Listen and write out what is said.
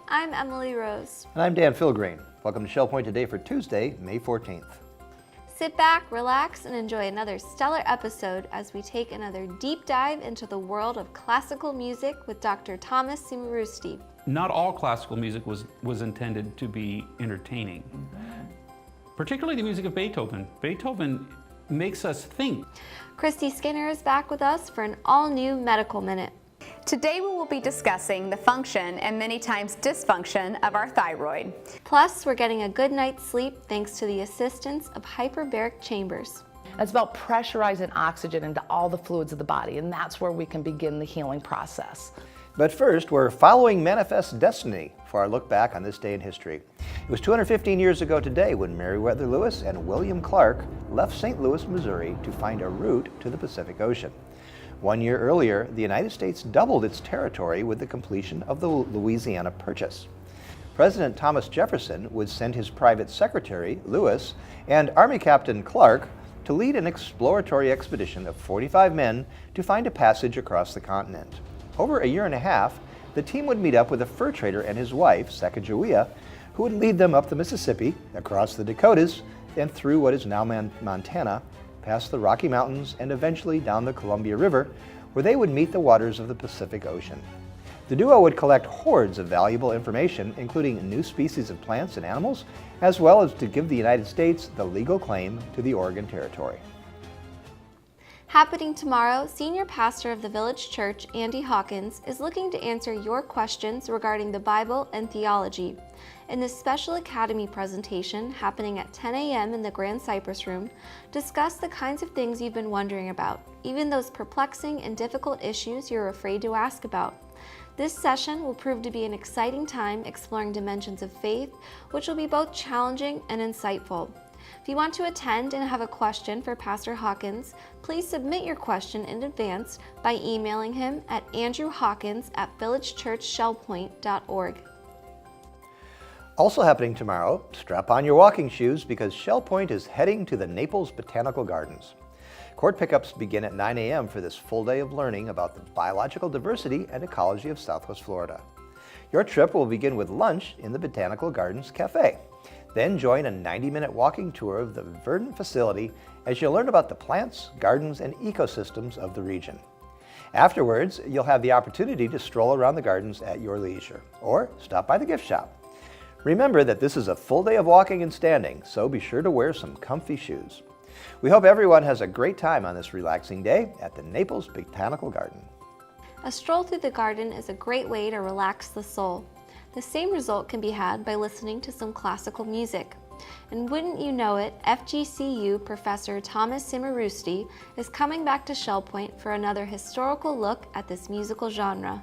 I'm Emily Rose. And I'm Dan Philgreen. Welcome to Shell Point Today for Tuesday, May 14th. Sit back, relax, and enjoy another stellar episode as we take another deep dive into the world of classical music with Dr. Thomas Simarusti. Not all classical music was intended to be entertaining, particularly the music of Beethoven. Beethoven makes us think. Christy Skinner is back with us for an all-new Medical Minute. Today we will be discussing the function and many times dysfunction of our thyroid. Plus, we're getting a good night's sleep thanks to the assistance of hyperbaric chambers. It's about pressurizing oxygen into all the fluids of the body, and that's where we can begin the healing process. But first, we're following Manifest Destiny for our look back on this day in history. It was 215 years ago today when Meriwether Lewis and William Clark left St. Louis, Missouri to find a route to the Pacific Ocean. 1 year earlier, the United States doubled its territory with the completion of the Louisiana Purchase. President Thomas Jefferson would send his private secretary, Lewis, and Army Captain Clark to lead an exploratory expedition of 45 men to find a passage across the continent. Over a year and a half, the team would meet up with a fur trader and his wife, Sacagawea, who would lead them up the Mississippi, across the Dakotas, and through what is now Montana, past the Rocky Mountains, and eventually down the Columbia River, where they would meet the waters of the Pacific Ocean. The duo would collect hordes of valuable information, including new species of plants and animals, as well as to give the United States the legal claim to the Oregon Territory. Happening tomorrow, Senior Pastor of the Village Church, Andy Hawkins, is looking to answer your questions regarding the Bible and theology. In this special Academy presentation, happening at 10 a.m. in the Grand Cypress Room, discuss the kinds of things you've been wondering about, even those perplexing and difficult issues you're afraid to ask about. This session will prove to be an exciting time exploring dimensions of faith, which will be both challenging and insightful. If you want to attend and have a question for Pastor Hawkins, please submit your question in advance by emailing him at andrewhawkins@villagechurchshellpoint.org. Also happening tomorrow, strap on your walking shoes because Shell Point is heading to the Naples Botanical Gardens. Court pickups begin at 9 a.m. for this full day of learning about the biological diversity and ecology of Southwest Florida. Your trip will begin with lunch in the Botanical Gardens Cafe. Then join a 90-minute walking tour of the verdant facility as you learn about the plants, gardens, and ecosystems of the region. Afterwards, you'll have the opportunity to stroll around the gardens at your leisure, or stop by the gift shop. Remember that this is a full day of walking and standing, so be sure to wear some comfy shoes. We hope everyone has a great time on this relaxing day at the Naples Botanical Garden. A stroll through the garden is a great way to relax the soul. The same result can be had by listening to some classical music. And wouldn't you know it, FGCU Professor Thomas Simarusti is coming back to Shell Point for another historical look at this musical genre.